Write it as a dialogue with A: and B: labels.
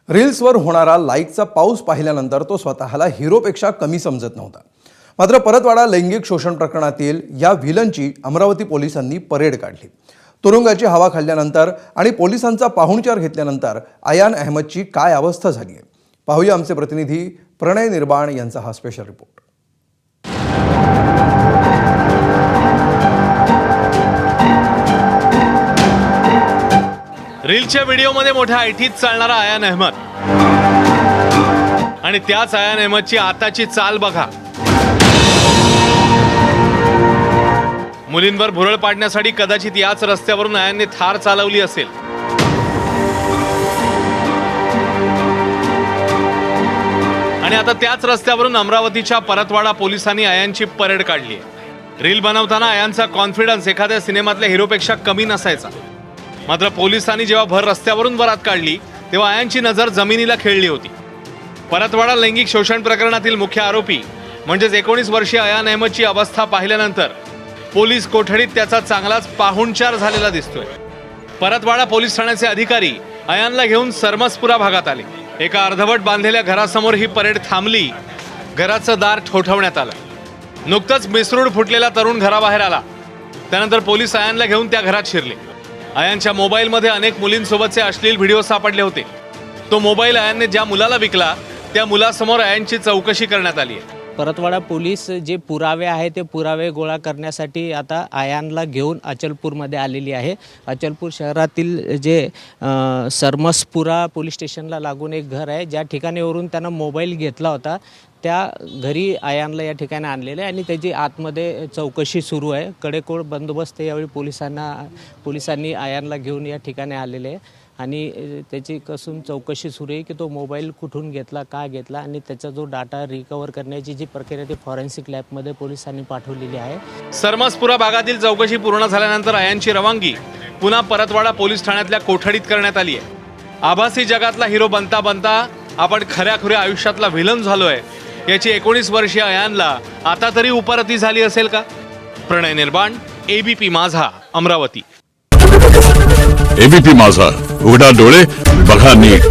A: रील्सवर होणारा लाईकचा पाऊस पाहिल्यानंतर तो स्वतःला हिरोपेक्षा कमी समजत नव्हता. मात्र परतवाडा लैंगिक शोषण प्रकरणातील या व्हिलनची अमरावती पोलिसांनी परेड काढली. तुरुंगाची हवा खाल्ल्यानंतर आणि पोलिसांचा पाहुणचार घेतल्यानंतर अयान अहमदची काय अवस्था झाली आहे पाहूया आमचे प्रतिनिधी प्रणय निर्बाण यांचा हा स्पेशल रिपोर्ट.
B: रीलच्या व्हिडिओमध्ये मोठ्या ऐटीत चालणारा अयान अहमद आणि त्याच अयान अहमदची आताची चाल बघा. मुलींवर भुरळ पाडण्यासाठी कदाचित याच रस्त्यावरून अयानने थार चालवली असेल. आणि आता त्याच रस्त्यावरून अमरावतीच्या परतवाडा पोलिसांनी अयानची परेड काढली आहे. रील बनवताना अयानचा कॉन्फिडन्स एखाद्या सिनेमातल्या हिरोपेक्षा कमी नसायचा. मात्र पोलिसांनी जेव्हा भर रस्त्यावरून वरात काढली तेव्हा अयानची नजर जमिनीला खेळली होती. परतवाडा लैंगिक शोषण प्रकरणातील मुख्य आरोपी म्हणजेच 19 वर्षीय अयान अहमदची अवस्था पाहिल्यानंतर पोलीस कोठडीत त्याचा चांगलाच पाहुणचार झालेला दिसतोय. परतवाडा पोलीस ठाण्याचे अधिकारी अयानला घेऊन सरमसपुरा भागात आले. एका अर्धवट बांधलेल्या घरासमोर ही परेड थांबली. घराचं दार ठोठावण्यात आलं. नुकतंच मिसरूड फुटलेला तरुण घराबाहेर आला. त्यानंतर पोलीस अयानला घेऊन त्या घरात शिरले. अयानच्या मोबाईलमध्ये अनेक मुलींसोबतचे अश्लील व्हिडिओ सापडले होते. तो मोबाईल अयानने ज्या मुलाला विकला त्या मुलासमोर अयानची चौकशी करण्यात आली आहे.
C: परतवाडा पोलीस जे पुरावे आहे ते पुरावे गोळा करण्यासाठी आता अयानला घेऊन अचलपूरमध्ये आलेली आहे. अचलपूर शहरातील जे सरमसपुरा पोलीस स्टेशनला लागून एक घर आहे ज्या ठिकाणीवरून त्यानं मोबाईल घेतला होता त्या घरी अयानला या ठिकाणी आणलेलं आहे आणि त्याची आतमध्ये चौकशी सुरू आहे. कडेकोट बंदोबस्त यावेळी पोलिसांनी अयानला घेऊन या ठिकाणी आलेले आहे आणि त्याची कसून चौकशी सुरू आहे की तो मोबाईल कुठून घेतला, का घेतला आणि त्याचा जो डाटा रिकवर करण्याची जी प्रक्रिया ती फॉरेन्सिक लॅबमध्ये पोलिसांनी पाठवलेली आहे.
B: सरमसपुरा भागातील चौकशी पूर्ण झाल्यानंतर अयानची रवानगी पुन्हा परतवाडा पोलीस ठाण्यातल्या कोठडीत करण्यात आली आहे. आभासी जगातला हिरो बनता बनता आपण खऱ्याखुऱ्या आयुष्यातला व्हिलन झालोय याची 19 वर्षीय अयानला आता तरी उपरती झाली असेल का? प्रणय निर्बाण, ABP माझा, अमरावती.
D: ABP माझा, उघडा डोळे बघा नीट.